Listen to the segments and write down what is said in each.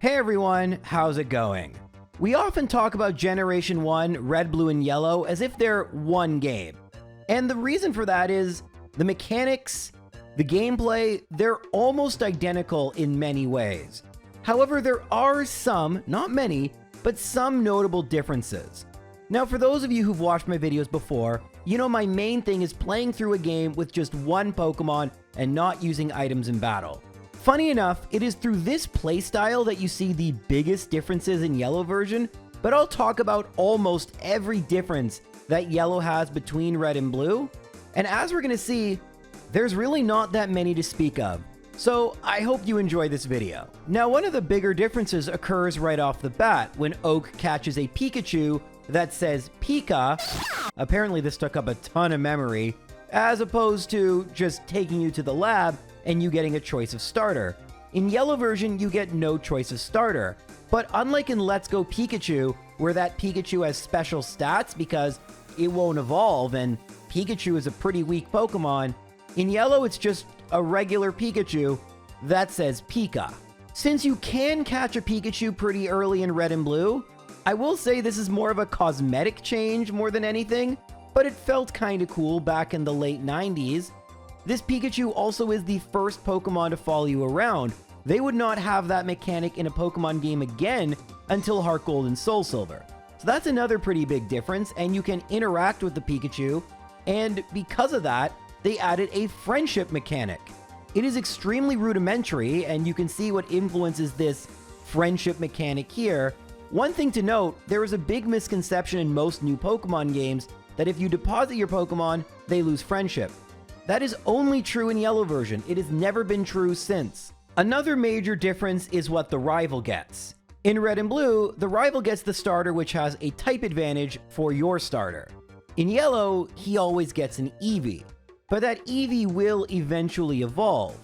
Hey everyone, how's it going? We often talk about Generation 1, Red, Blue, and Yellow as if they're one game. And the reason for that is the mechanics, the gameplay, they're almost identical in many ways. However, there are some, not many, but some notable differences. Now, for those of you who've watched my videos before, you know my main thing is playing through a game with just one Pokemon and not using items in battle. Funny enough, it is through this playstyle that you see the biggest differences in Yellow version, but I'll talk about almost every difference that Yellow has between Red and Blue. And as we're going to see, there's really not that many to speak of. So I hope you enjoy this video. Now, one of the bigger differences occurs right off the bat when Oak catches a Pikachu that says Pika. Apparently this took up a ton of memory, as opposed to just taking you to the lab and you getting a choice of starter. In Yellow version, you get no choice of starter. But unlike in Let's Go Pikachu, where that Pikachu has special stats because it won't evolve and Pikachu is a pretty weak Pokemon, in Yellow it's just a regular Pikachu that says Pika. Since you can catch a Pikachu pretty early in Red and Blue, I will say this is more of a cosmetic change more than anything, but it felt kinda cool back in the late 90s. This Pikachu also is the first Pokemon to follow you around. They would not have that mechanic in a Pokemon game again until Heart Gold and Soul Silver. So that's another pretty big difference, and you can interact with the Pikachu, and because of that, they added a friendship mechanic. It is extremely rudimentary, and you can see what influences this friendship mechanic here. One thing to note, there is a big misconception in most new Pokemon games that if you deposit your Pokemon, they lose friendship. That is only true in Yellow version. It has never been true since. Another major difference is what the rival gets. In Red and Blue, the rival gets the starter which has a type advantage for your starter. In Yellow, he always gets an Eevee, but that Eevee will eventually evolve.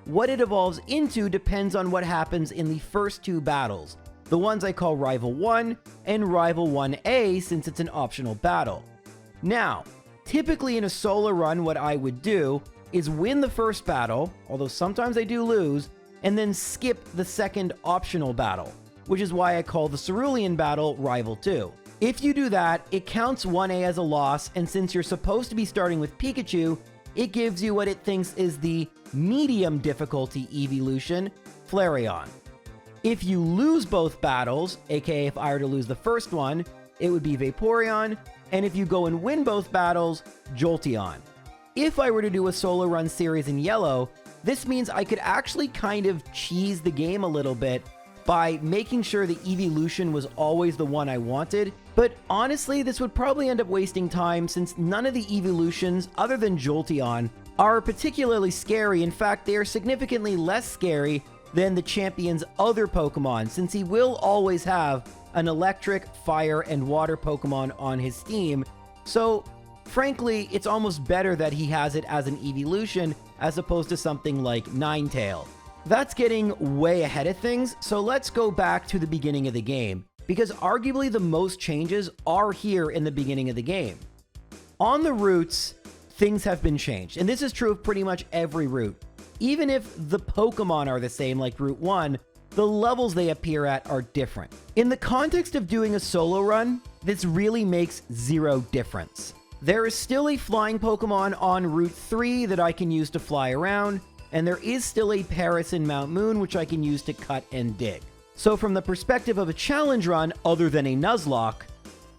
What it evolves into depends on what happens in the first two battles, the ones I call Rival 1 and Rival 1A since it's an optional battle. Now, typically in a solo run, what I would do is win the first battle, although sometimes I do lose, and then skip the second optional battle, which is why I call the Cerulean battle Rival 2. If you do that, it counts 1A as a loss, and since you're supposed to be starting with Pikachu, it gives you what it thinks is the medium difficulty evolution, Flareon. If you lose both battles, aka if I were to lose the first one, it would be Vaporeon, and if you go and win both battles, Jolteon. If I were to do a solo run series in Yellow, this means I could actually kind of cheese the game a little bit by making sure the evolution was always the one I wanted, but honestly, this would probably end up wasting time since none of the evolutions, other than Jolteon, are particularly scary. In fact, they are significantly less scary than the champion's other Pokemon, since he will always have an electric, fire, and water Pokemon on his team. So, frankly, it's almost better that he has it as an evolution as opposed to something like Ninetale. That's getting way ahead of things, so let's go back to the beginning of the game, because arguably the most changes are here in the beginning of the game. On the routes, things have been changed, and this is true of pretty much every route. Even if the Pokemon are the same like Route 1, the levels they appear at are different. In the context of doing a solo run, this really makes zero difference. There is still a flying Pokemon on Route 3 that I can use to fly around, and there is still a Paris in Mount Moon which I can use to cut and dig. So from the perspective of a challenge run other than a Nuzlocke,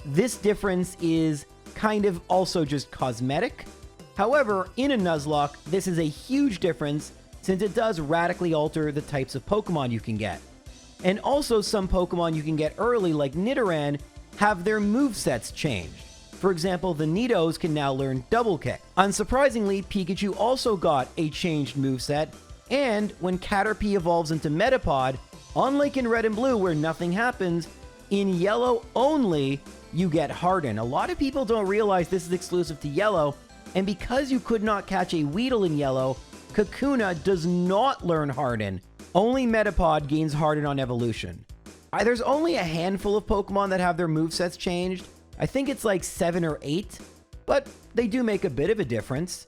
this difference is kind of also just cosmetic. However, in a Nuzlocke, this is a huge difference since it does radically alter the types of Pokemon you can get. And also some Pokemon you can get early, like Nidoran, have their movesets changed. For example, the Nidos can now learn Double Kick. Unsurprisingly, Pikachu also got a changed moveset, and when Caterpie evolves into Metapod, unlike in Red and Blue where nothing happens, in Yellow only, you get Harden. A lot of people don't realize this is exclusive to Yellow, and because you could not catch a Weedle in Yellow, Kakuna does not learn Harden. Only Metapod gains Harden on evolution. There's only a handful of Pokemon that have their movesets changed. I think it's like 7 or 8, but they do make a bit of a difference.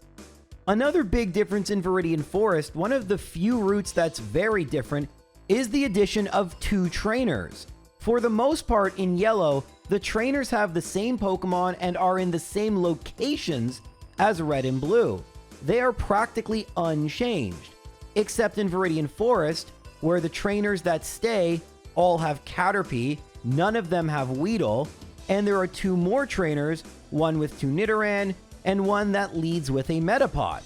Another big difference in Viridian Forest, one of the few routes that's very different, is the addition of 2 trainers. For the most part in Yellow, the trainers have the same Pokemon and are in the same locations as Red and Blue. They are practically unchanged, except in Viridian Forest, where the trainers that stay all have Caterpie, none of them have Weedle, and there are 2 more trainers, one with 2 Nidoran, and one that leads with a Metapod.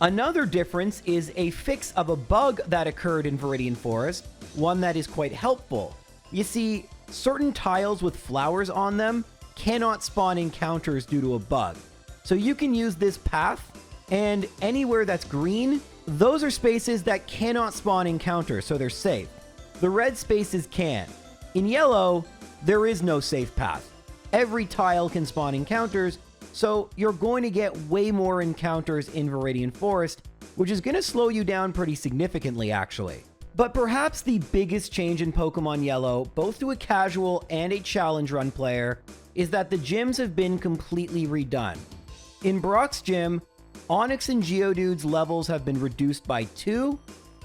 Another difference is a fix of a bug that occurred in Viridian Forest, one that is quite helpful. You see, certain tiles with flowers on them cannot spawn encounters due to a bug. So you can use this path, and anywhere that's green, those are spaces that cannot spawn encounters, so they're safe. The red spaces can. In Yellow, there is no safe path. Every tile can spawn encounters, so you're going to get way more encounters in Viridian Forest, which is going to slow you down pretty significantly, actually. But perhaps the biggest change in Pokemon Yellow, both to a casual and a challenge run player, is that the gyms have been completely redone. In Brock's gym, Onix and Geodude's levels have been reduced by 2,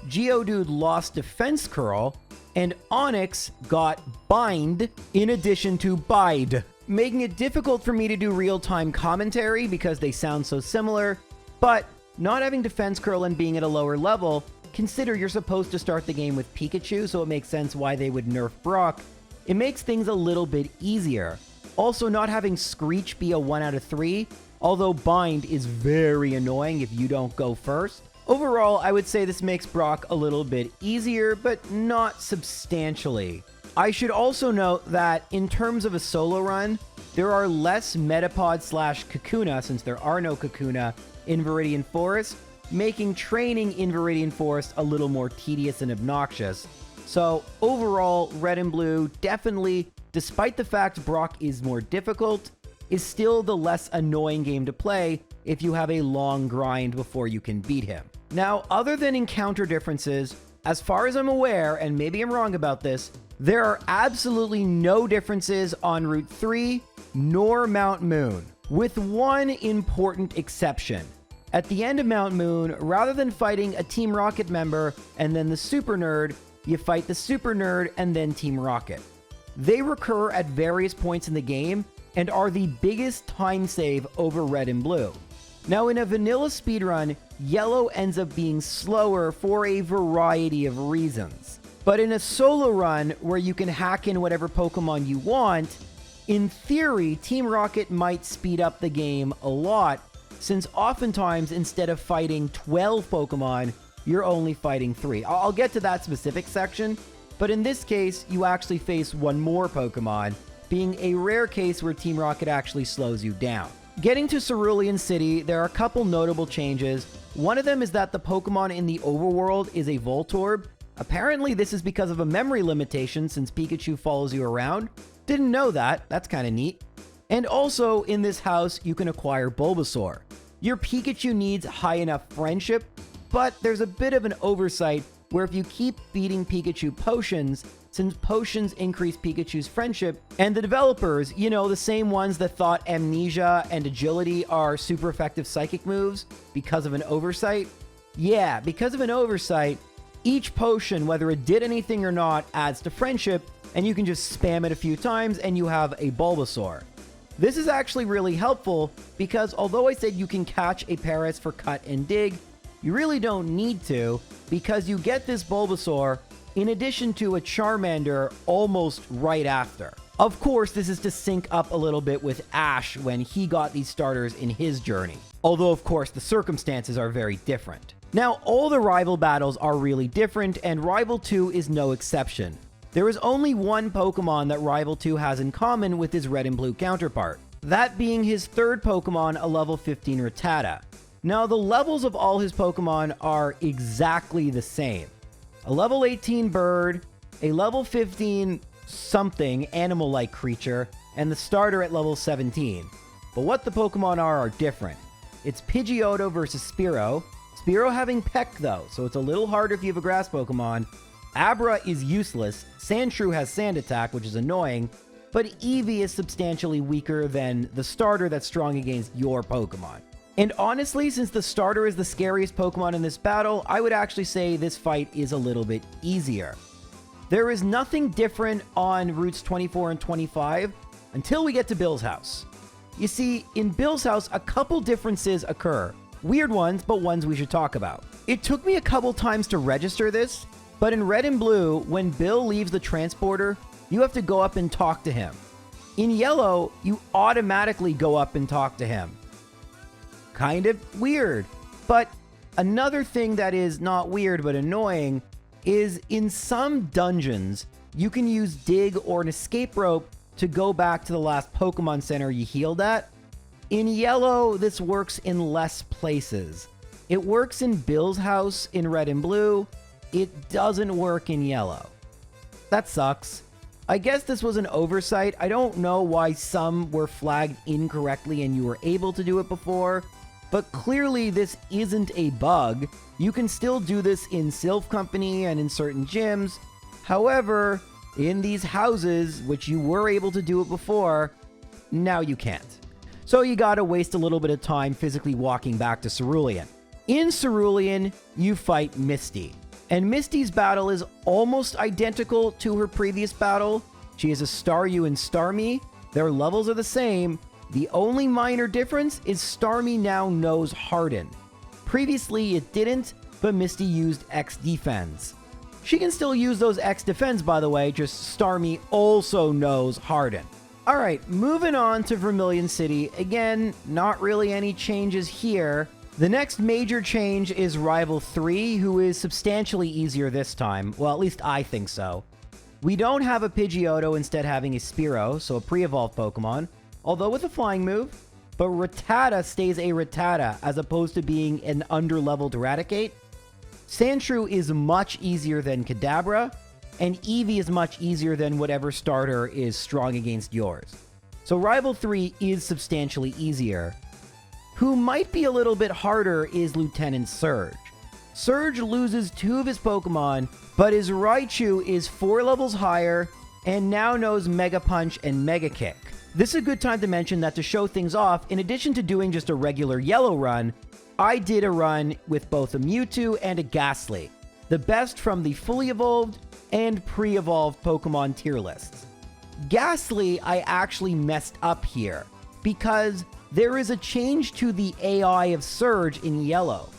Geodude lost Defense Curl, and Onix got Bind in addition to Bide, making it difficult for me to do real-time commentary because they sound so similar, but not having Defense Curl and being at a lower level, consider you're supposed to start the game with Pikachu, so it makes sense why they would nerf Brock. It makes things a little bit easier. Also, not having Screech be a 1 out of 3, although Bind is very annoying if you don't go first. Overall, I would say this makes Brock a little bit easier, but not substantially. I should also note that in terms of a solo run, there are less Metapod / Kakuna, since there are no Kakuna, in Viridian Forest, making training in Viridian Forest a little more tedious and obnoxious. So overall, Red and Blue definitely, despite the fact Brock is more difficult, is still the less annoying game to play if you have a long grind before you can beat him. Now, other than encounter differences, as far as I'm aware, and maybe I'm wrong about this, there are absolutely no differences on Route 3 nor Mount Moon, with one important exception. At the end of Mount Moon, rather than fighting a Team Rocket member and then the Super Nerd, you fight the Super Nerd and then Team Rocket. They recur at various points in the game and are the biggest time save over Red and Blue. Now, in a vanilla speedrun, Yellow ends up being slower for a variety of reasons. But in a solo run, where you can hack in whatever Pokemon you want, in theory, Team Rocket might speed up the game a lot, since oftentimes, instead of fighting 12 Pokemon, you're only fighting 3. I'll get to that specific section, but in this case, you actually face one more Pokemon, being a rare case where Team Rocket actually slows you down. Getting to Cerulean City, there are a couple notable changes. One of them is that the Pokemon in the overworld is a Voltorb. Apparently, this is because of a memory limitation since Pikachu follows you around. Didn't know that. That's kind of neat. And also, in this house, you can acquire Bulbasaur. Your Pikachu needs high enough friendship, but there's a bit of an oversight where if you keep feeding Pikachu potions, since potions increase Pikachu's friendship, and the developers, you know, the same ones that thought Amnesia and Agility are super effective psychic moves because of an oversight? Yeah, because of an oversight, each potion, whether it did anything or not, adds to friendship, and you can just spam it a few times and you have a Bulbasaur. This is actually really helpful because although I said you can catch a Paras for cut and dig, you really don't need to because you get this Bulbasaur in addition to a Charmander almost right after. Of course, this is to sync up a little bit with Ash when he got these starters in his journey. Although, of course, the circumstances are very different. Now, all the rival battles are really different, and Rival 2 is no exception. There is only one Pokemon that Rival 2 has in common with his Red and Blue counterpart, that being his third Pokemon, a level 15 Rattata. Now, the levels of all his Pokemon are exactly the same. A level 18 bird, a level 15 something animal-like creature, and the starter at level 17. But what the Pokemon are different. It's Pidgeotto versus Spearow. Spearow having Peck though, so it's a little harder if you have a grass Pokemon. Abra is useless, Sandshrew has Sand Attack, which is annoying, but Eevee is substantially weaker than the starter that's strong against your Pokemon. And honestly, since the starter is the scariest Pokemon in this battle, I would actually say this fight is a little bit easier. There is nothing different on routes 24 and 25 until we get to Bill's house. You see, in Bill's house, a couple differences occur. Weird ones, but ones we should talk about. It took me a couple times to register this, but in Red and Blue, when Bill leaves the transporter, you have to go up and talk to him. In Yellow, you automatically go up and talk to him. Kind of weird. But another thing that is not weird but annoying is in some dungeons, you can use dig or an escape rope to go back to the last Pokemon Center you healed at. In Yellow, this works in less places. It works in Bill's house in Red and Blue. It doesn't work in Yellow. That sucks. I guess this was an oversight. I don't know why some were flagged incorrectly and you were able to do it before, but clearly this isn't a bug. You can still do this in Sylph Company and in certain gyms. However, in these houses, which you were able to do it before, now you can't. So you gotta waste a little bit of time physically walking back to Cerulean. In Cerulean, you fight Misty. And Misty's battle is almost identical to her previous battle. She is a Staryu and Starmie. Their levels are the same. The only minor difference is Starmie now knows Harden. Previously it didn't, but Misty used X Defense. She can still use those X Defense, by the way, just Starmie also knows Harden. Alright, moving on to Vermilion City. Again, not really any changes here. The next major change is Rival 3, who is substantially easier this time. Well, at least I think so. We don't have a Pidgeotto, instead having a Spearow, so a pre-evolved Pokemon, although with a flying move. But Rattata stays a Rattata, as opposed to being an under-leveled Eradicate. Sandshrew is much easier than Kadabra, and Eevee is much easier than whatever starter is strong against yours. So Rival 3 is substantially easier. Who might be a little bit harder is Lieutenant Surge. Surge loses 2 of his Pokemon, but his Raichu is 4 levels higher and now knows Mega Punch and Mega Kick. This is a good time to mention that to show things off, in addition to doing just a regular Yellow run, I did a run with both a Mewtwo and a Ghastly, the best from the fully evolved and pre-evolved Pokemon tier lists. Ghastly I actually messed up here, because there is a change to the AI of Surge in Yellow.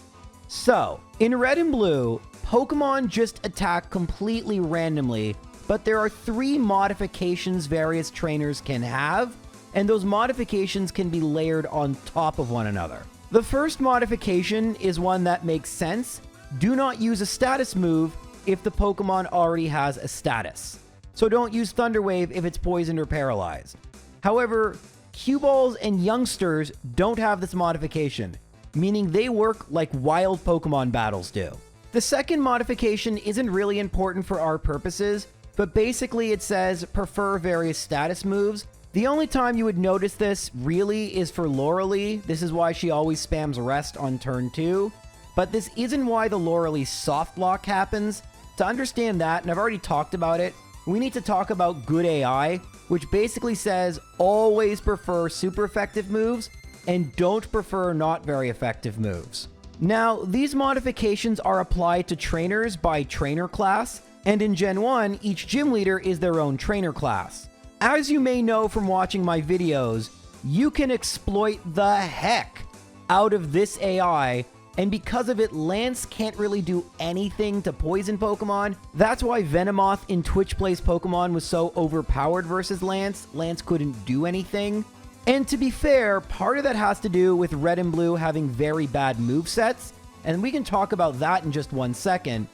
So, in Red and Blue, Pokemon just attack completely randomly, but there are 3 modifications various trainers can have, and those modifications can be layered on top of one another. The first modification is one that makes sense. Do not use a status move if the Pokemon already has a status. So don't use Thunder Wave if it's poisoned or paralyzed. However, Cue Balls and Youngsters don't have this modification, meaning they work like wild Pokemon battles do. The second modification isn't really important for our purposes, but basically it says prefer various status moves. The only time you would notice this really is for Laurelie. This is why she always spams Rest on turn 2. But this isn't why the Laurelie soft lock happens. To understand that, and I've already talked about it, we need to talk about good AI, which basically says always prefer super effective moves and don't prefer not very effective moves. Now, these modifications are applied to trainers by trainer class, and in Gen 1, each gym leader is their own trainer class. As you may know from watching my videos, you can exploit the heck out of this AI, and because of it, Lance can't really do anything to poison Pokemon. That's why Venomoth in Twitch Plays Pokemon was so overpowered versus Lance. Lance couldn't do anything. And to be fair, part of that has to do with Red and Blue having very bad movesets, and we can talk about that in just 1 second.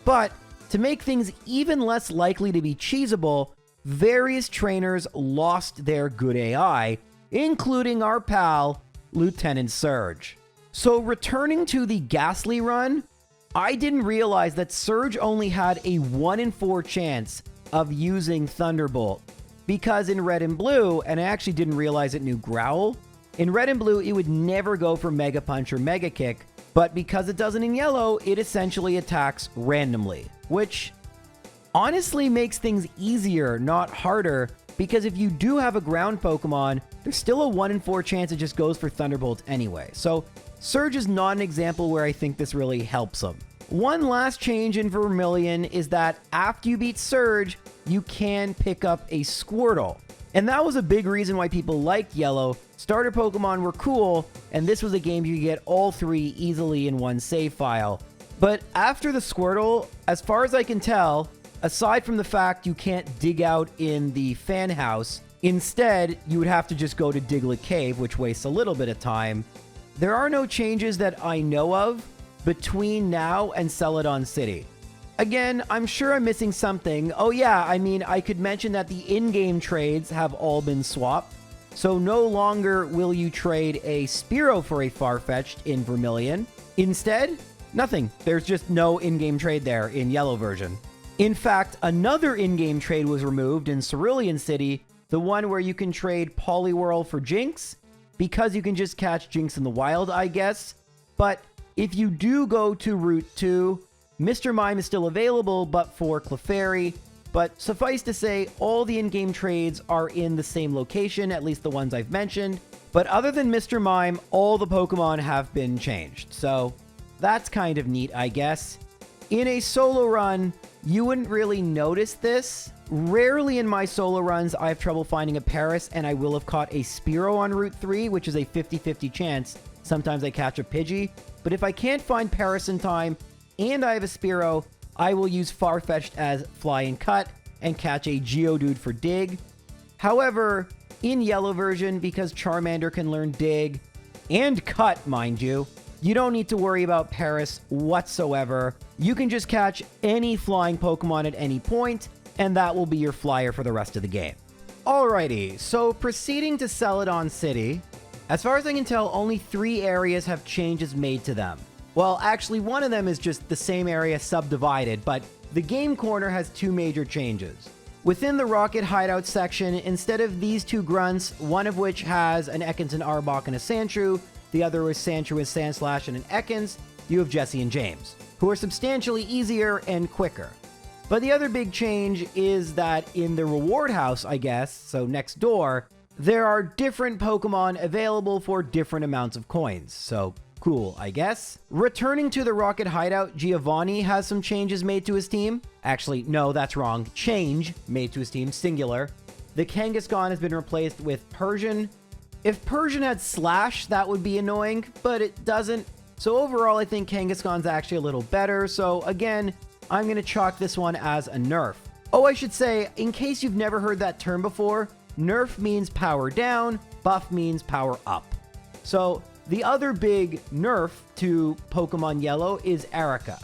But to make things even less likely to be cheesable, various trainers lost their good AI, including our pal, Lieutenant Surge. So returning to the Ghastly run, I didn't realize that Surge only had a 1 in 4 chance of using Thunderbolt. Because in Red and Blue, and I actually didn't realize it knew Growl, in Red and Blue it would never go for Mega Punch or Mega Kick, but because it doesn't in Yellow, it essentially attacks randomly, which honestly makes things easier, not harder, because if you do have a ground Pokemon, there's still a 1 in 4 chance it just goes for Thunderbolt anyway. So Surge is not an example where I think this really helps him. One last change in Vermilion is that after you beat Surge, you can pick up a Squirtle. And that was a big reason why people liked Yellow. Starter Pokemon were cool, and this was a game you could get all three easily in one save file. But after the Squirtle, as far as I can tell, aside from the fact you can't dig out in the fan house, instead, you would have to just go to Diglett Cave, which wastes a little bit of time. There are no changes that I know of between now and Celadon City. Again, I'm sure I'm missing something. Oh yeah, I mean, I could mention that the in-game trades have all been swapped. So no longer will you trade a Spearow for a Farfetch'd in Vermilion. Instead, nothing. There's just no in-game trade there in Yellow version. In fact, another in-game trade was removed in Cerulean City, the one where you can trade Poliwhirl for Jinx, because you can just catch Jinx in the wild, I guess. But if you do go to Route 2, Mr. Mime is still available, but for Clefairy. But suffice to say, all the in-game trades are in the same location, at least the ones I've mentioned. But other than Mr. Mime, all the Pokemon have been changed. So that's kind of neat, I guess. In a solo run, you wouldn't really notice this. Rarely in my solo runs, I have trouble finding a Paris, and I will have caught a Spearow on Route 3, which is a 50-50 chance. Sometimes I catch a Pidgey. But if I can't find Paris in time, and I have a Spearow, I will use Farfetch'd as Fly and Cut and catch a Geodude for Dig. However, in Yellow version, because Charmander can learn Dig and Cut, mind you, you don't need to worry about Paris whatsoever. You can just catch any flying Pokemon at any point, and that will be your flyer for the rest of the game. Alrighty, so proceeding to Celadon City, as far as I can tell, only 3 areas have changes made to them. Well, actually, one of them is just the same area subdivided, but the game corner has 2 major changes. Within the Rocket Hideout section, instead of these 2 grunts, one of which has an Ekans and Arbok and a Sandshrew, the other is Sandshrew with Sandslash and an Ekans, you have Jesse and James, who are substantially easier and quicker. But the other big change is that in the reward house, I guess, so next door, there are different Pokemon available for different amounts of coins, so cool, I guess. Returning to the Rocket Hideout, Giovanni has some changes made to his team. Actually, no, that's wrong. Change made to his team, singular. The Kangaskhan has been replaced with Persian. If Persian had Slash, that would be annoying, but it doesn't. So overall, I think Kangaskhan's actually a little better. So again, I'm going to chalk this one as a nerf. Oh, I should say, in case you've never heard that term before, nerf means power down, buff means power up. So the other big nerf to Pokemon Yellow is Erica.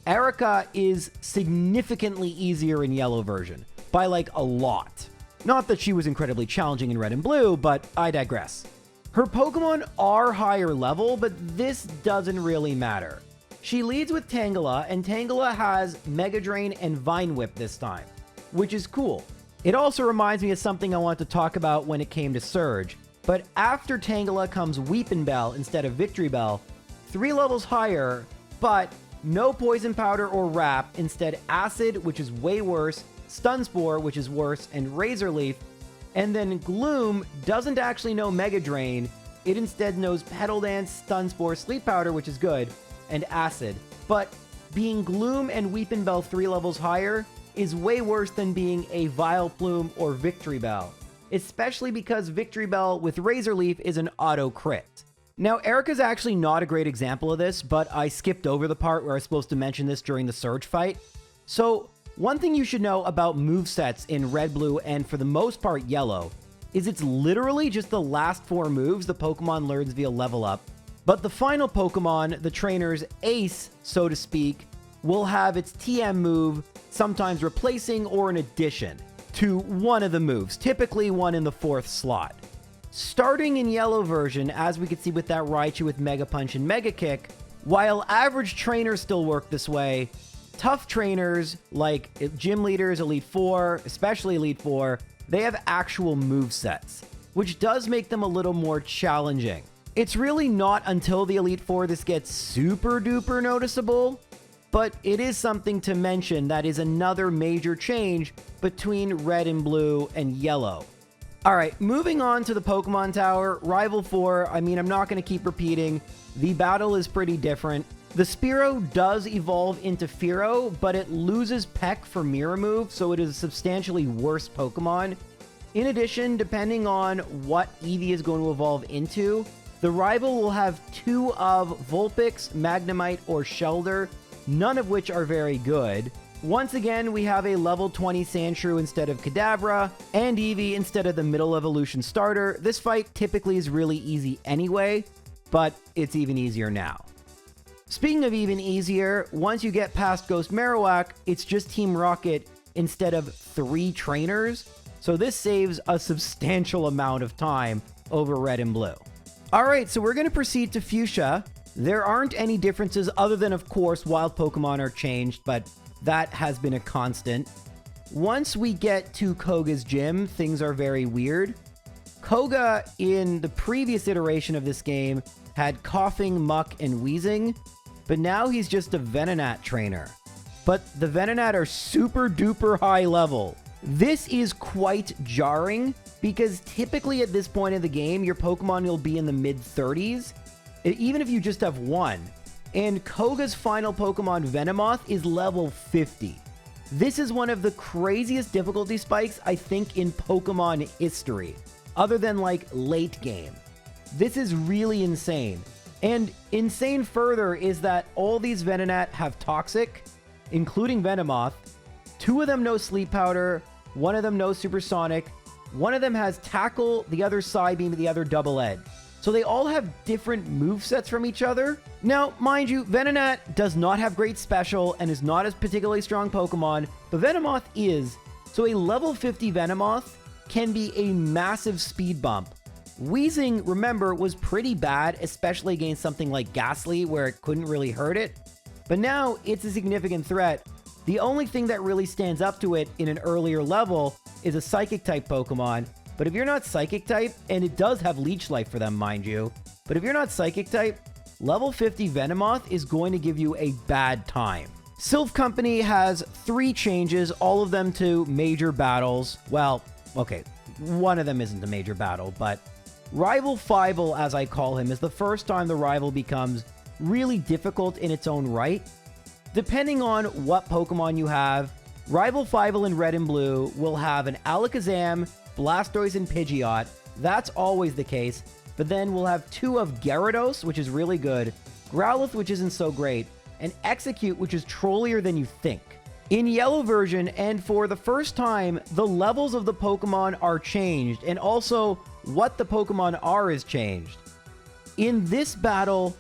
Erica is significantly easier in Yellow version, by like a lot. Not that she was incredibly challenging in Red and Blue, but I digress. Her Pokemon are higher level, but this doesn't really matter. She leads with Tangela, and Tangela has Mega Drain and Vine Whip this time, which is cool. It also reminds me of something I wanted to talk about when it came to Surge. But after Tangela comes Weepin' Bell instead of Victory Bell, 3 levels higher, but no Poison Powder or Wrap, instead Acid, which is way worse, Stun Spore, which is worse, and Razor Leaf. And then Gloom doesn't actually know Mega Drain, it instead knows Petal Dance, Stun Spore, Sleep Powder, which is good, and Acid. But being Gloom and Weepin' Bell 3 levels higher is way worse than being a Vileplume or Victory Bell. Especially because Victory Bell with Razor Leaf is an auto crit. Now, Erica's actually not a great example of this, but I skipped over the part where I was supposed to mention this during the Surge fight. So, one thing you should know about movesets in Red, Blue, and for the most part Yellow, is it's literally just the last 4 moves the Pokemon learns via level up, but the final Pokemon, the trainer's ace, so to speak, will have its TM move, sometimes replacing or an addition to one of the moves, typically one in the 4th slot. Starting in Yellow version, as we could see with that Raichu with Mega Punch and Mega Kick, while average trainers still work this way, tough trainers like Gym Leaders, Elite 4, especially Elite 4, they have actual movesets, which does make them a little more challenging. It's really not until the Elite 4 this gets super duper noticeable, but it is something to mention that is another major change between Red and Blue and Yellow. Alright, moving on to the Pokemon Tower, Rival 4, I mean, I'm not going to keep repeating. The battle is pretty different. The Spearow does evolve into Fearow, but it loses Peck for Mirror Move, so it is a substantially worse Pokemon. In addition, depending on what Eevee is going to evolve into, the Rival will have 2 of Vulpix, Magnemite, or Shelder, none of which are very good. Once again, we have a level 20 Sandshrew instead of Kadabra, and Eevee instead of the middle evolution starter. This fight typically is really easy anyway, but it's even easier now. Speaking of even easier, once you get past Ghost Marowak, it's just Team Rocket instead of 3 trainers, so this saves a substantial amount of time over Red and Blue. Alright, so we're going to proceed to Fuchsia. There aren't any differences other than, of course, wild Pokemon are changed, but that has been a constant. Once we get to Koga's gym, things are very weird. Koga, in the previous iteration of this game, had coughing, muck, and wheezing, but now he's just a Venonat trainer. But the Venonat are super duper high level. This is quite jarring, because typically at this point in the game, your Pokemon will be in the mid-30s, even if you just have one. And Koga's final Pokemon, Venomoth, is level 50. This is one of the craziest difficulty spikes, I think, in Pokemon history, other than, like, late game. This is really insane. And insane further is that all these Venonat have Toxic, including Venomoth. 2 of them know Sleep Powder, 1 of them knows Supersonic, 1 of them has Tackle, the other Psybeam, the other Double Edge. So they all have different movesets from each other. Now, mind you, Venonat does not have great special and is not a particularly strong Pokemon, but Venomoth is. So a level 50 Venomoth can be a massive speed bump. Wheezing, remember, was pretty bad, especially against something like Ghastly, where it couldn't really hurt it. But now it's a significant threat. The only thing that really stands up to it in an earlier level is a Psychic-type Pokemon. But if you're not Psychic-type, and it does have Leech Life for them, mind you, but if you're not Psychic-type, level 50 Venomoth is going to give you a bad time. Sylph Company has 3 changes, all of them to major battles. Well, okay, one of them isn't a major battle, but Rival Fivel, as I call him, is the first time the rival becomes really difficult in its own right. Depending on what Pokemon you have, Rival Fivel in Red and Blue will have an Alakazam, Blastoise, and Pidgeot. That's always the case. But then we'll have 2 of Gyarados, which is really good, Growlithe, which isn't so great, and Execute, which is trollier than you think. In Yellow version, and for the first time, the levels of the Pokemon are changed, and also what the Pokemon are is changed. In this battle,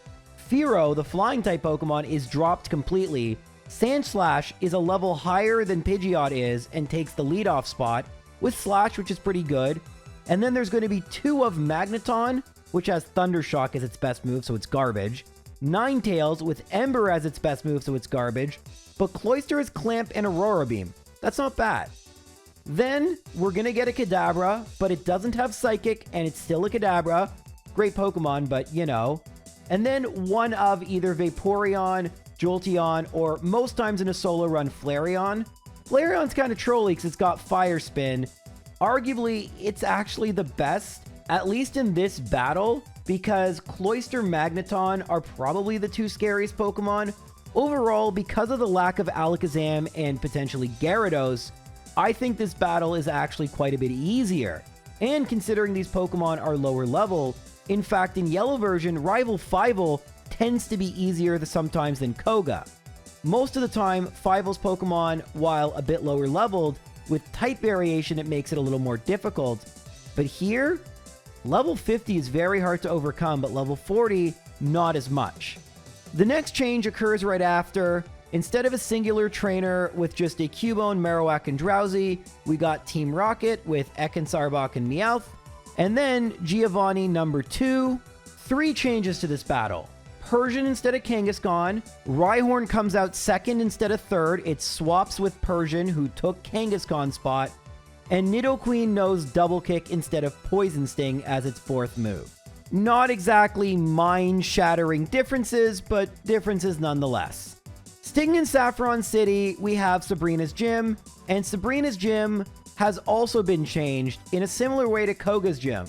Fearow, the Flying-type Pokemon, is dropped completely. Sandslash is a level higher than Pidgeot is, and takes the leadoff spot, with Slash, which is pretty good. And then there's going to be 2 of Magneton, which has Thundershock as its best move, so it's garbage. Ninetales with Ember as its best move, so it's garbage. But Cloyster has Clamp and Aurora Beam. That's not bad. Then we're going to get a Kadabra, but it doesn't have Psychic, and it's still a Kadabra. Great Pokemon, but you know. And then 1 of either Vaporeon, Jolteon, or most times in a solo run, Flareon. Flareon's kind of trolly because it's got Fire Spin. Arguably, it's actually the best, at least in this battle, because Cloyster, Magneton are probably the 2 scariest Pokemon. Overall, because of the lack of Alakazam and potentially Gyarados, I think this battle is actually quite a bit easier. And considering these Pokemon are lower level, in fact, in Yellow version, Rival Fivel tends to be easier sometimes than Koga. Most of the time, Fivel's Pokemon, while a bit lower leveled, with type variation it makes it a little more difficult. But here, level 50 is very hard to overcome, but level 40, not as much. The next change occurs right after. Instead of a singular trainer with just a Cubone, Marowak, and Drowsy, we got Team Rocket with Ekans, Arbok, and Meowth. And then Giovanni number 2. 3 changes to this battle. Persian instead of Kangaskhan. Rhyhorn comes out second instead of third. It swaps with Persian, who took Kangaskhan's spot. And Nidoqueen knows Double Kick instead of Poison Sting as its 4th move. Not exactly mind-shattering differences, but differences nonetheless. Sting in Saffron City, we have Sabrina's gym. And Sabrina's gym, has also been changed in a similar way to Koga's gym.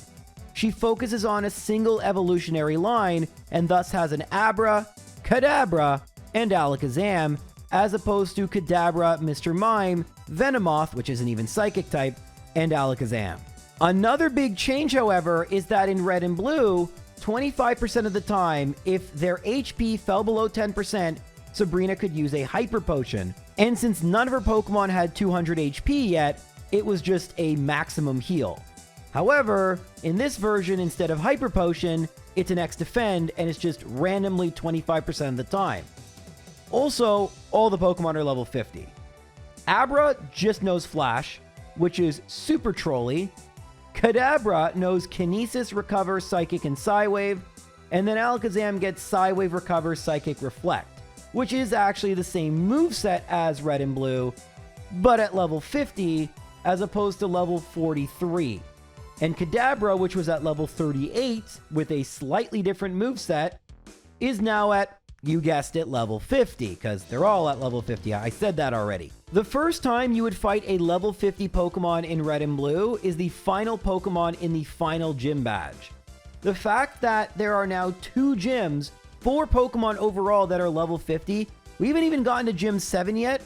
She focuses on a single evolutionary line and thus has an Abra, Kadabra, and Alakazam, as opposed to Kadabra, Mr. Mime, Venomoth, which isn't even Psychic type, and Alakazam. Another big change, however, is that in Red and Blue, 25% of the time, if their HP fell below 10%, Sabrina could use a Hyper Potion. And since none of her Pokemon had 200 HP yet, it was just a maximum heal. However, in this version, instead of Hyper Potion, it's an X Defend, and it's just randomly 25% of the time. Also, all the Pokemon are level 50. Abra just knows Flash, which is super trolly. Kadabra knows Kinesis, Recover, Psychic, and Psywave. And then Alakazam gets Psywave, Recover, Psychic, Reflect, which is actually the same moveset as Red and Blue, but at level 50 as opposed to level 43. And Kadabra, which was at level 38 with a slightly different moveset, is now at, you guessed it, level 50, because they're all at level 50. I said that already. The first time you would fight a level 50 Pokemon in Red and Blue is the final Pokemon in the final gym badge. The fact that there are now 2 gyms, 4 Pokemon overall that are level 50, we haven't even gotten to Gym 7 yet.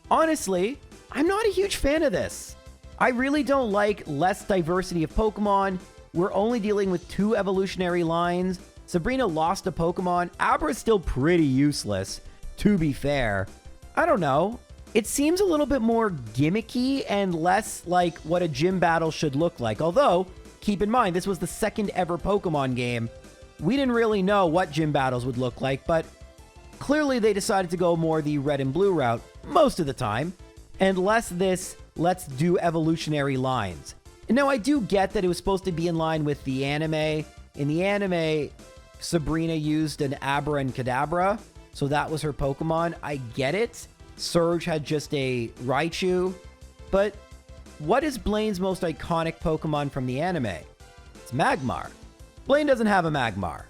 Honestly, I'm not a huge fan of this. I really don't like less diversity of Pokemon. We're only dealing with 2 evolutionary lines. Sabrina lost a Pokemon. Abra is still pretty useless, to be fair. I don't know. It seems a little bit more gimmicky and less like what a gym battle should look like. Although, keep in mind, this was the second ever Pokemon game. We didn't really know what gym battles would look like, but clearly they decided to go more the Red and Blue route most of the time, and less this, let's do evolutionary lines. And now I do get that it was supposed to be in line with the anime. In the anime, Sabrina used an Abra and Kadabra, so that was her Pokemon. I get it. Surge had just a Raichu, but what is Blaine's most iconic Pokemon from the anime? It's Magmar. Blaine doesn't have a Magmar.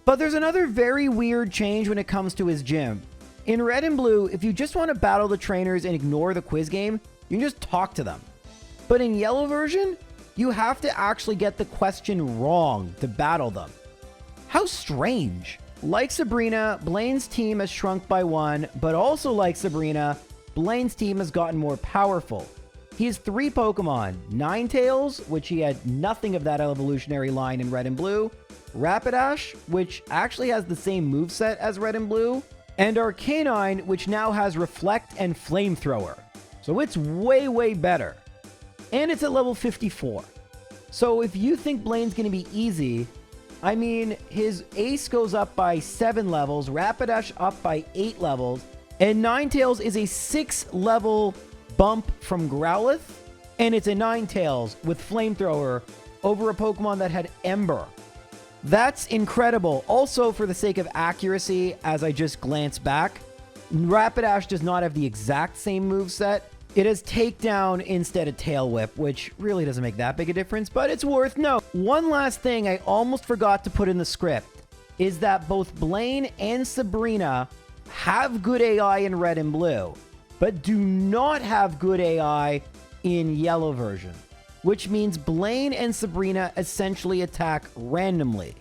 But there's another very weird change when it comes to his gym. In Red and Blue, if you just want to battle the trainers and ignore the quiz game, you can just talk to them. But in Yellow version, you have to actually get the question wrong to battle them. How strange. Like Sabrina, Blaine's team has shrunk by 1, but also like Sabrina, Blaine's team has gotten more powerful. He has 3 Pokemon, Ninetales, which he had nothing of that evolutionary line in Red and Blue, Rapidash, which actually has the same moveset as Red and Blue, and Arcanine, which now has Reflect and Flamethrower. So it's way, way better. And it's at level 54. So if you think Blaine's going to be easy, I mean, his Ace goes up by 7 levels, Rapidash up by 8 levels, and Ninetales is a 6-level bump from Growlithe, and it's a Ninetales with Flamethrower over a Pokemon that had Ember. That's incredible. Also, for the sake of accuracy, as I just glance back, Rapidash does not have the exact same moveset. It has Takedown instead of Tail Whip, which really doesn't make that big a difference, but it's worth note. One last thing I almost forgot to put in the script is that both Blaine and Sabrina have good AI in Red and Blue, but do not have good AI in Yellow version, which means Blaine and Sabrina essentially attack randomly.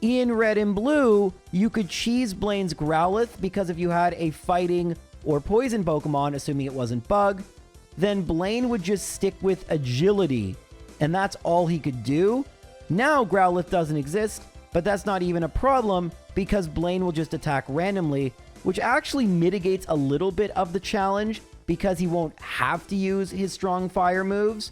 In Red and Blue, you could cheese Blaine's Growlithe because if you had a fighting or poison Pokemon, assuming it wasn't Bug, then Blaine would just stick with Agility, and that's all he could do. Now Growlithe doesn't exist, but that's not even a problem because Blaine will just attack randomly, which actually mitigates a little bit of the challenge because he won't have to use his strong fire moves.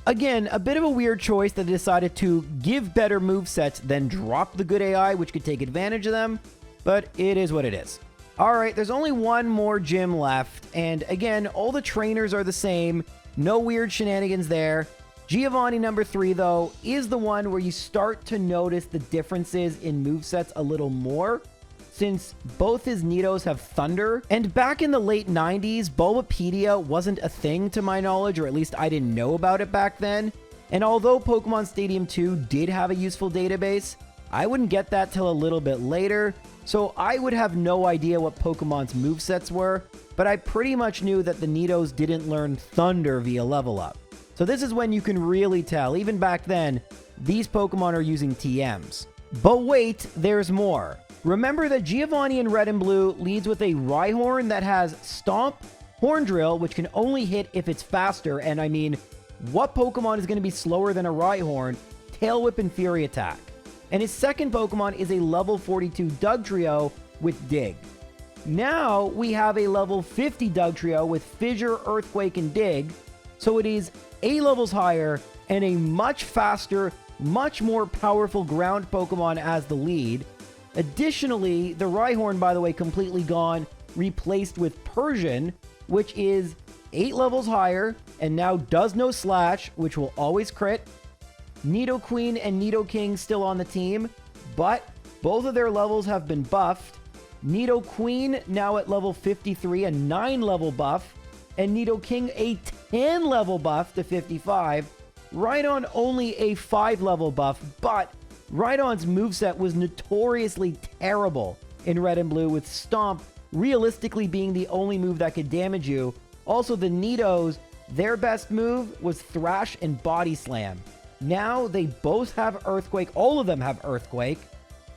Again, a bit of a weird choice that they decided to give better movesets than drop the good AI, which could take advantage of them, but it is what it is. Alright, there's only one more gym left, and again, all the trainers are the same, no weird shenanigans there. Giovanni number 3, though, is the one where you start to notice the differences in movesets a little more, since both his Nidos have Thunder, and back in the late 90s, Bulbapedia wasn't a thing to my knowledge, or at least I didn't know about it back then, and although Pokemon Stadium 2 did have a useful database, I wouldn't get that till a little bit later, So I would have no idea what Pokemon's movesets were, but I pretty much knew that the Nidos didn't learn Thunder via level up. So this is when you can really tell. Even back then, these Pokemon are using TMs. But wait, there's more. Remember that Giovanni in Red and Blue leads with a Rhyhorn that has Stomp, Horn Drill, which can only hit if it's faster, and I mean, what Pokemon is going to be slower than a Rhyhorn? Tail Whip and Fury Attack. And his second Pokemon is a level 42 Dugtrio with Dig. Now we have a level 50 Dugtrio with Fissure, Earthquake, and Dig, so it is 8 levels higher and a much faster, much more powerful ground Pokemon as the lead. Additionally, the Rhyhorn, by the way, completely gone, replaced with Persian, which is 8 levels higher and now does no Slash, which will always crit. Nidoqueen and Nidoking still on the team, but both of their levels have been buffed. Nidoqueen now at level 53, a 9 level buff, and Nidoking a 10 level buff to 55. Rhydon only a 5 level buff, but Rhydon's moveset was notoriously terrible in Red and Blue, with Stomp realistically being the only move that could damage you. Also, the Nidos, their best move was Thrash and Body Slam. Now they both have Earthquake. All of them have Earthquake.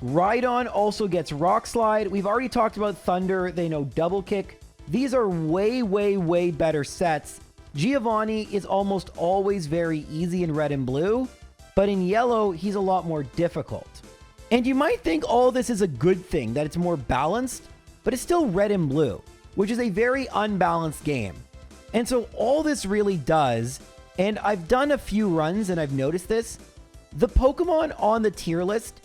Rhydon also gets Rock Slide. We've already talked about Thunder. They know Double Kick. These are way, way, way better sets. Giovanni is almost always very easy in Red and Blue, but in Yellow, he's a lot more difficult. And you might think all this is a good thing, that it's more balanced, but it's still Red and Blue, which is a very unbalanced game. And so all this really does, and I've done a few runs and I've noticed this, the Pokemon on the tier list,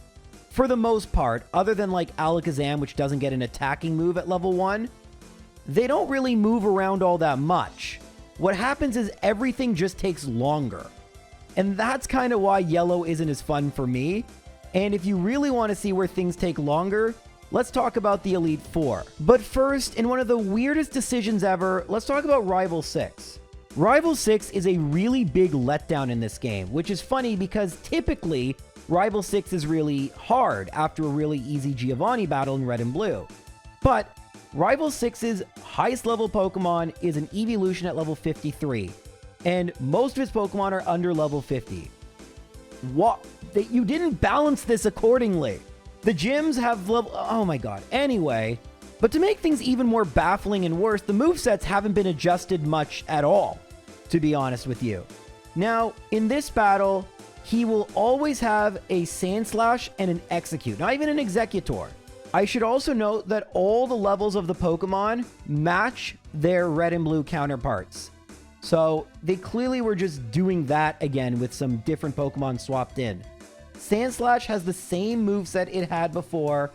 for the most part, other than like Alakazam, which doesn't get an attacking move at level 1, they don't really move around all that much. What happens is everything just takes longer. And that's kind of why Yellow isn't as fun for me. And if you really want to see where things take longer, let's talk about the Elite Four. But first, in one of the weirdest decisions ever, let's talk about Rival 6. Rival 6 is a really big letdown in this game, which is funny because typically Rival 6 is really hard after a really easy Giovanni battle in Red and Blue. But Rival 6's highest level Pokemon is an Eeveelution at level 53, and most of his Pokemon are under level 50. What? You didn't balance this accordingly. The gyms have level... Oh my god. Anyway, but to make things even more baffling and worse, the movesets haven't been adjusted much at all, to be honest with you. Now, in this battle, he will always have a Sandslash and an Execute, not even an Executor. I should also note that all the levels of the Pokemon match their Red and Blue counterparts. So they clearly were just doing that again with some different Pokemon swapped in. Sandslash has the same moveset it had before.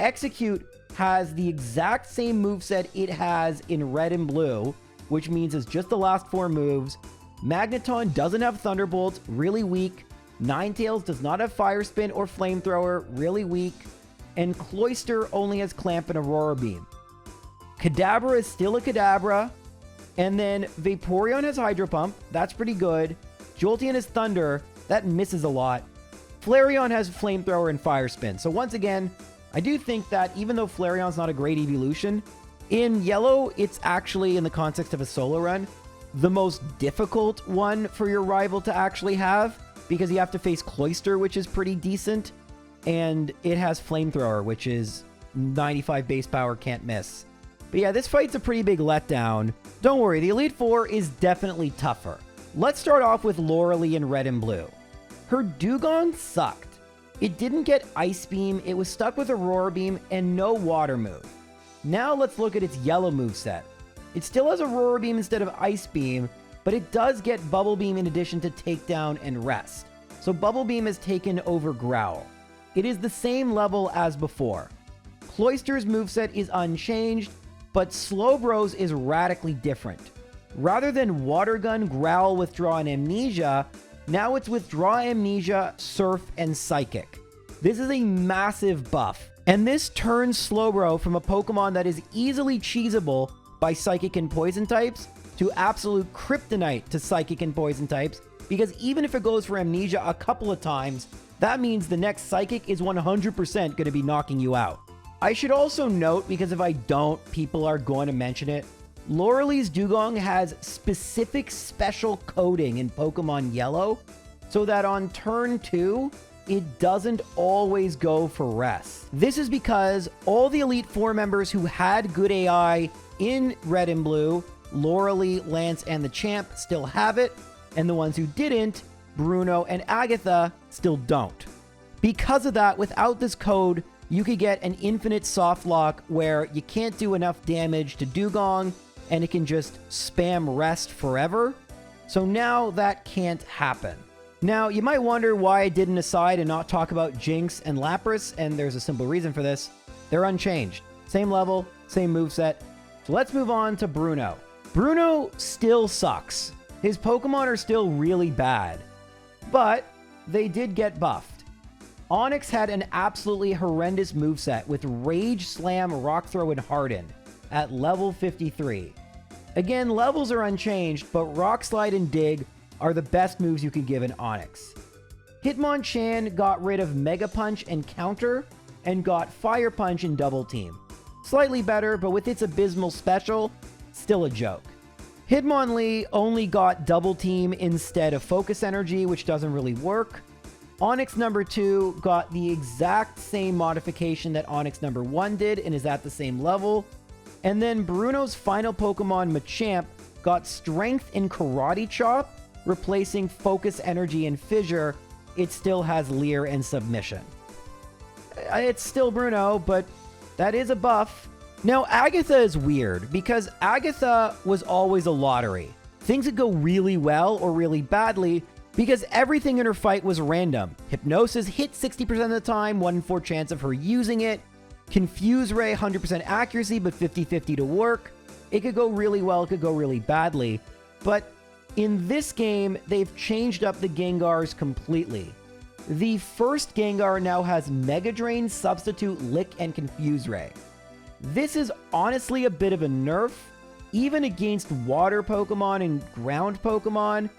Execute has the exact same moveset it has in Red and Blue, which means it's just the last 4 moves. Magneton doesn't have Thunderbolt, really weak. Ninetales does not have Fire Spin or Flamethrower, really weak. And Cloyster only has Clamp and Aurora Beam. Kadabra is still a Kadabra. And then Vaporeon has Hydro Pump. That's pretty good. Jolteon has Thunder. That misses a lot. Flareon has Flamethrower and Fire Spin. So once again, I do think that even though Flareon's not a great evolution, in Yellow, it's actually, in the context of a solo run, the most difficult one for your rival to actually have, because you have to face Cloyster, which is pretty decent. And it has Flamethrower, which is 95 base power, can't miss. But yeah, this fight's a pretty big letdown. Don't worry, the Elite Four is definitely tougher. Let's start off with Lorelie in Red and Blue. Her Dugong sucked. It didn't get Ice Beam, it was stuck with Aurora Beam, and no Water move. Now let's look at its Yellow moveset. It still has Aurora Beam instead of Ice Beam, but it does get Bubble Beam in addition to Takedown and Rest. So Bubble Beam is taken over Growl. It is the same level as before. Cloyster's moveset is unchanged, but Slowbro's is radically different. Rather than Water Gun, Growl, Withdraw, and Amnesia, now it's Withdraw, Amnesia, Surf, and Psychic. This is a massive buff, and this turns Slowbro from a Pokemon that is easily cheesable by Psychic and Poison types to absolute kryptonite to Psychic and Poison types, because even if it goes for Amnesia a couple of times, that means the next Psychic is 100% going to be knocking you out. I should also note, because if I don't, people are going to mention it, Loreley's Dugong has specific special coding in Pokemon Yellow, so that on turn 2, it doesn't always go for rest. This is because all the Elite Four members who had good AI in Red and Blue, Loreley, Lance, and the Champ, still have it, and the ones who didn't, Bruno and Agatha, still don't. Because of that, without this code, you could get an infinite soft lock where you can't do enough damage to Dugong, and it can just spam rest forever. So now that can't happen. Now, you might wonder why I did an aside and not talk about Jinx and Lapras, and there's a simple reason for this. They're unchanged. Same level, same moveset. So let's move on to Bruno. Bruno still sucks. His Pokemon are still really bad, but they did get buffed. Onix had an absolutely horrendous moveset with Rage, Slam, Rock Throw, and Harden at level 53. Again, levels are unchanged, but Rock Slide and Dig are the best moves you can give in Onix. Hitmonchan got rid of Mega Punch and Counter, and got Fire Punch and Double Team. Slightly better, but with its abysmal special, still a joke. Hitmonlee only got Double Team instead of Focus Energy, which doesn't really work. Onix number 2 got the exact same modification that Onix number 1 did, and is at the same level. And then Bruno's final Pokemon, Machamp, got Strength and Karate Chop, replacing Focus Energy and Fissure. It still has Leer and Submission. It's still Bruno, but that is a buff. Now, Agatha is weird, because Agatha was always a lottery. Things would go really well or really badly, because everything in her fight was random. Hypnosis hit 60% of the time, 1 in 4 chance of her using it. Confuse Ray, 100% accuracy, but 50-50 to work. It could go really well, it could go really badly. But in this game, they've changed up the Gengars completely. The first Gengar now has Mega Drain, Substitute, Lick, and Confuse Ray. This is honestly a bit of a nerf, even against water Pokemon and ground Pokemon.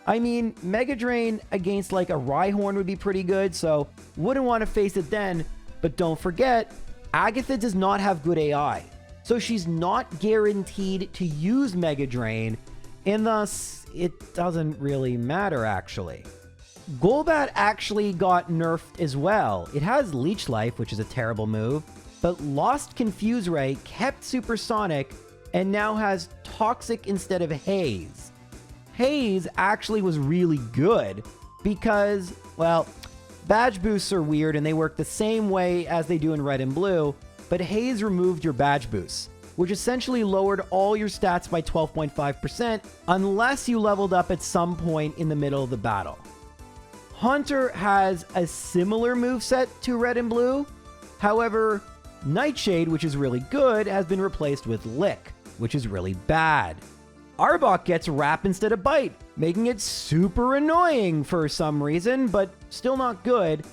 I mean, Mega Drain against like a Rhyhorn would be pretty good, so wouldn't want to face it then. But don't forget, Agatha does not have good AI, so she's not guaranteed to use Mega Drain, and thus it doesn't really matter actually. Golbat actually got nerfed as well. It has Leech Life, which is a terrible move, but lost Confuse Ray, kept Supersonic, and now has Toxic instead of Haze. Haze actually was really good because, well, badge boosts are weird and they work the same way as they do in Red and Blue, but Haze removed your badge boosts, which essentially lowered all your stats by 12.5% unless you leveled up at some point in the middle of the battle. Haunter has a similar moveset to Red and Blue. However, Nightshade, which is really good, has been replaced with Lick, which is really bad. Arbok gets Wrap instead of Bite, making it super annoying for some reason, but still not good.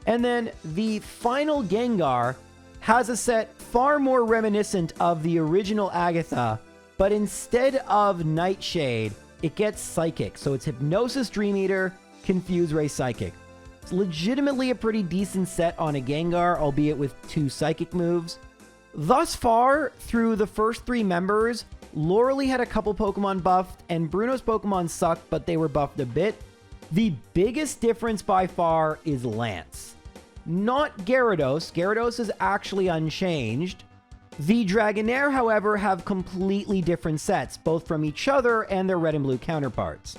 And then the final Gengar has a set far more reminiscent of the original Agatha, but instead of Nightshade, it gets Psychic. So it's Hypnosis, Dream Eater, Confuse Ray, Psychic. It's legitimately a pretty decent set on a Gengar, albeit with 2 Psychic moves. Thus far, through the first 3 members, Loreley had a couple Pokemon buffed, and Bruno's Pokemon sucked, but they were buffed a bit. The biggest difference by far is Lance. Not Gyarados. Gyarados is actually unchanged. The Dragonair, however, have completely different sets, both from each other and their Red and Blue counterparts.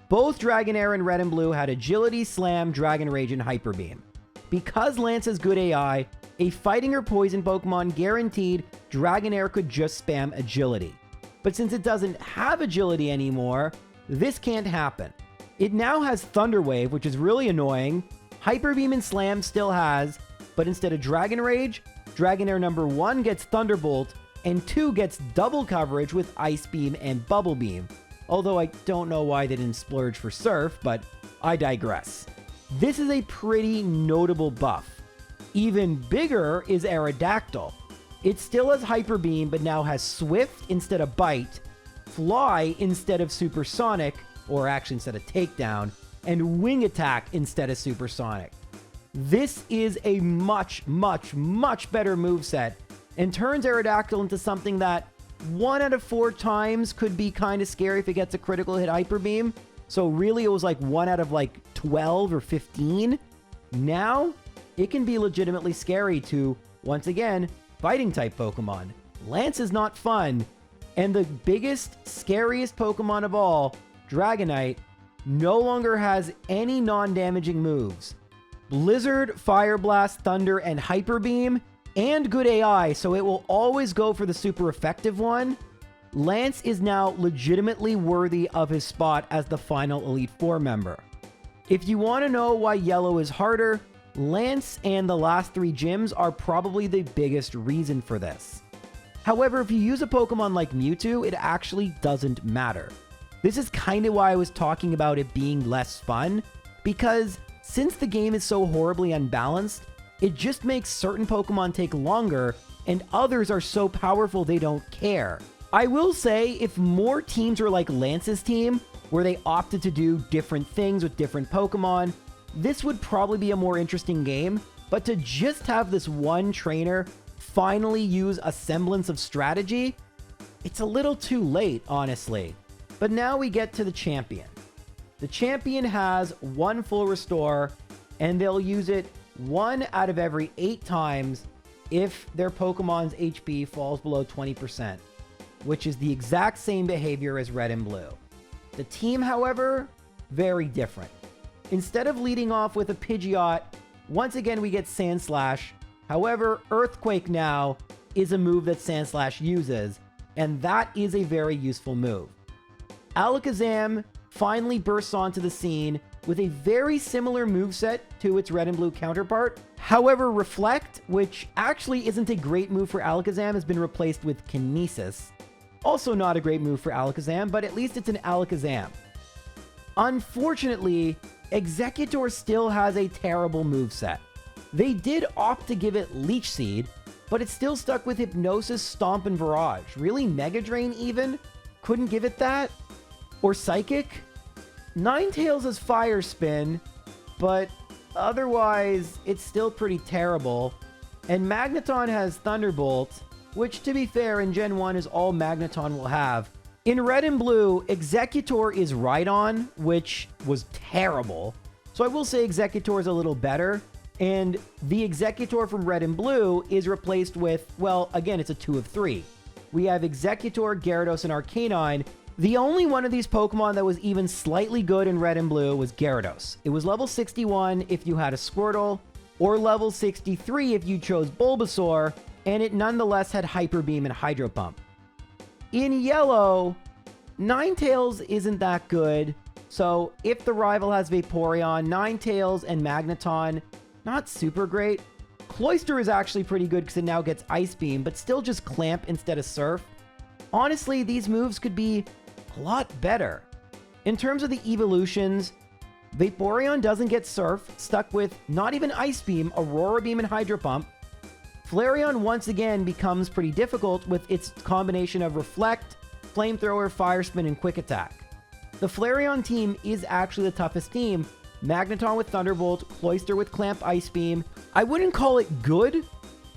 Both Dragonair and Red and Blue had Agility, Slam, Dragon Rage, and Hyper Beam. Because Lance has good AI, a Fighting or Poison Pokemon guaranteed Dragonair could just spam Agility. But since it doesn't have Agility anymore, this can't happen. It now has Thunder Wave, which is really annoying. Hyper Beam and Slam still has, but instead of Dragon Rage, Dragonair number 1 gets Thunderbolt, and 2 gets double coverage with Ice Beam and Bubble Beam. Although I don't know why they didn't splurge for Surf, but I digress. This is a pretty notable buff. Even bigger is Aerodactyl. It still has Hyper Beam, but now has Swift instead of Bite, Fly instead of Supersonic, or actually instead of Takedown, and Wing Attack instead of Supersonic. This is a much, much, much better moveset and turns Aerodactyl into something that 1 out of 4 times could be kind of scary if it gets a critical hit Hyper Beam. So really it was like 1 out of like 12 or 15. Now it can be legitimately scary to, once again, fighting type Pokemon. Lance is not fun. And the biggest, scariest Pokemon of all, Dragonite, no longer has any non-damaging moves. Blizzard, Fire Blast, Thunder, and Hyper Beam, and good AI, so it will always go for the super effective one. Lance is now legitimately worthy of his spot as the final Elite Four member. If you want to know why Yellow is harder, Lance and the last 3 gyms are probably the biggest reason for this. However, if you use a Pokemon like Mewtwo, it actually doesn't matter. This is kind of why I was talking about it being less fun, because since the game is so horribly unbalanced, it just makes certain Pokemon take longer, and others are so powerful they don't care. I will say, if more teams were like Lance's team, where they opted to do different things with different Pokemon, this would probably be a more interesting game, but to just have this one trainer finally use a semblance of strategy, it's a little too late, honestly. But now we get to the champion. The champion has 1 full restore, and they'll use it 1 out of every 8 times if their Pokemon's HP falls below 20%, which is the exact same behavior as Red and Blue. The team, however, very different. Instead of leading off with a Pidgeot, once again we get Sandslash. However, Earthquake now is a move that Sandslash uses, and that is a very useful move. Alakazam finally bursts onto the scene with a very similar moveset to its Red and Blue counterpart. However, Reflect, which actually isn't a great move for Alakazam, has been replaced with Kinesis. Also not a great move for Alakazam, but at least it's an Alakazam. Unfortunately, Exeggutor still has a terrible moveset. They did opt to give it Leech Seed, but it's still stuck with Hypnosis, Stomp, and Barrage. Really, Mega Drain even? Couldn't give it that? Or Psychic? Ninetales has Fire Spin, but otherwise, it's still pretty terrible. And Magneton has Thunderbolt, which, to be fair, in Gen 1 is all Magneton will have. In Red and Blue, Exeggutor is Rhydon, which was terrible. So I will say Exeggutor is a little better. And the Exeggutor from Red and Blue is replaced with, well, again, it's a 2 of 3. We have Exeggutor, Gyarados, and Arcanine. The only one of these Pokemon that was even slightly good in Red and Blue was Gyarados. It was level 61 if you had a Squirtle, or level 63 if you chose Bulbasaur, and it nonetheless had Hyper Beam and Hydro Pump. In Yellow, Ninetales isn't that good, so if the rival has Vaporeon, Ninetales and Magneton, not super great. Cloyster is actually pretty good because it now gets Ice Beam, but still just Clamp instead of Surf. Honestly, these moves could be a lot better. In terms of the evolutions, Vaporeon doesn't get Surf, stuck with not even Ice Beam, Aurora Beam, and Hydro Pump. Flareon once again becomes pretty difficult with its combination of Reflect, Flamethrower, Fire Spin, and Quick Attack. The Flareon team is actually the toughest team. Magneton with Thunderbolt, Cloyster with Clamp Ice Beam. I wouldn't call it good,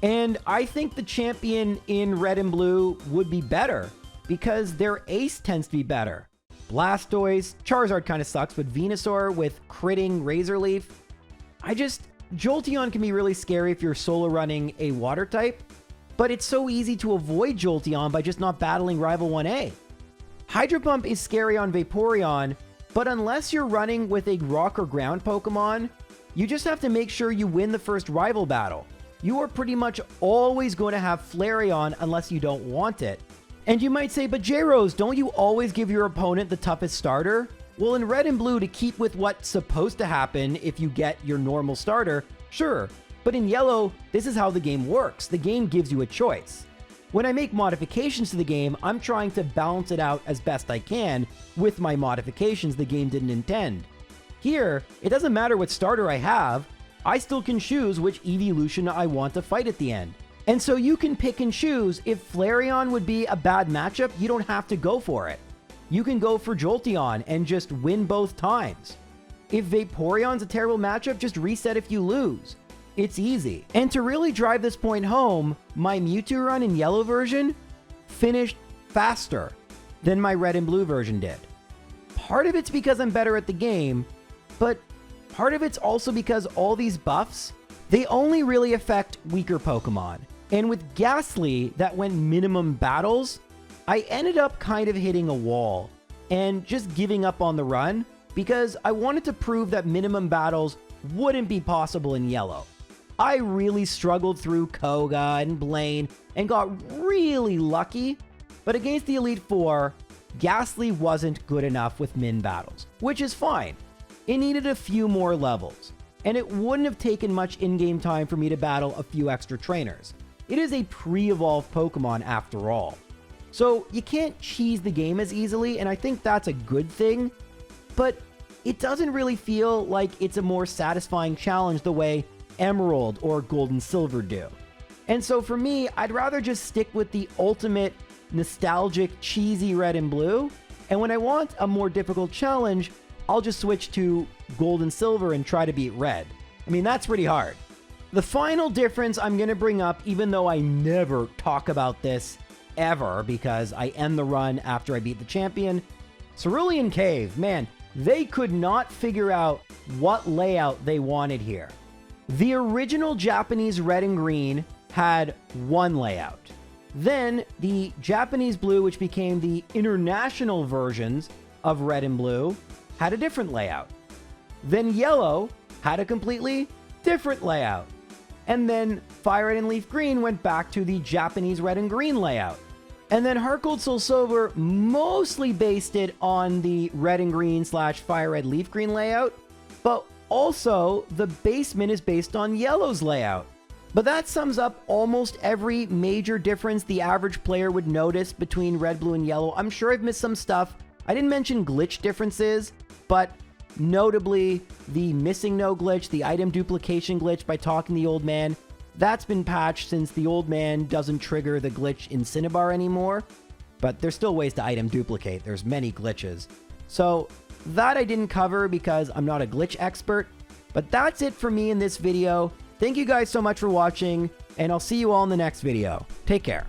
and I think the champion in Red and Blue would be better, because their ace tends to be better. Blastoise, Charizard kind of sucks, but Venusaur with critting Razor Leaf. Jolteon can be really scary if you're solo running a water type, but it's so easy to avoid Jolteon by just not battling Rival 1A. Hydro Pump is scary on Vaporeon, but unless you're running with a rock or ground Pokemon, you just have to make sure you win the first rival battle. You are pretty much always going to have Flareon unless you don't want it. And you might say, but J-Rose, don't you always give your opponent the toughest starter? Well, in Red and Blue, to keep with what's supposed to happen if you get your normal starter, sure. But in Yellow, this is how the game works. The game gives you a choice. When I make modifications to the game, I'm trying to balance it out as best I can with my modifications the game didn't intend. Here, it doesn't matter what starter I have, I still can choose which evolution I want to fight at the end. And so you can pick and choose. If Flareon would be a bad matchup, you don't have to go for it. You can go for Jolteon and just win both times. If Vaporeon's a terrible matchup, just reset if you lose. It's easy. And to really drive this point home, my Mewtwo run in yellow version finished faster than my red and blue version did. Part of it's because I'm better at the game, but part of it's also because all these buffs, they only really affect weaker Pokemon. And with Ghastly that went minimum battles, I ended up kind of hitting a wall and just giving up on the run because I wanted to prove that minimum battles wouldn't be possible in yellow. I really struggled through Koga and Blaine and got really lucky, but against the Elite Four, Ghastly wasn't good enough with min battles, which is fine. It needed a few more levels, and it wouldn't have taken much in-game time for me to battle a few extra trainers. It is a pre-evolved Pokemon after all. So you can't cheese the game as easily, and I think that's a good thing, but it doesn't really feel like it's a more satisfying challenge the way Emerald or Gold and Silver do. And so for me, I'd rather just stick with the ultimate nostalgic, cheesy red and blue, and when I want a more difficult challenge, I'll just switch to Gold and Silver and try to beat red. I mean, that's pretty hard. The final difference I'm going to bring up, even though I never talk about this ever because I end the run after I beat the champion, Cerulean Cave, man, they could not figure out what layout they wanted here. The original Japanese red and green had one layout. Then the Japanese blue, which became the international versions of red and blue, had a different layout. Then yellow had a completely different layout. And then Fire Red and Leaf Green went back to the Japanese red and green layout. And then Heart Gold Soul Silver mostly based it on the red and green / Fire Red Leaf Green layout, but also the basement is based on yellow's layout. But that sums up almost every major difference the average player would notice between red, blue, and yellow. I'm sure I've missed some stuff. I didn't mention glitch differences, but notably the missing no glitch, the item duplication glitch by talking to the old man, that's been patched since the old man doesn't trigger the glitch in Cinnabar anymore, but there's still ways to item duplicate. There's many glitches. So that I didn't cover because I'm not a glitch expert, but that's it for me in this video. Thank you guys so much for watching, and I'll see you all in the next video. Take care.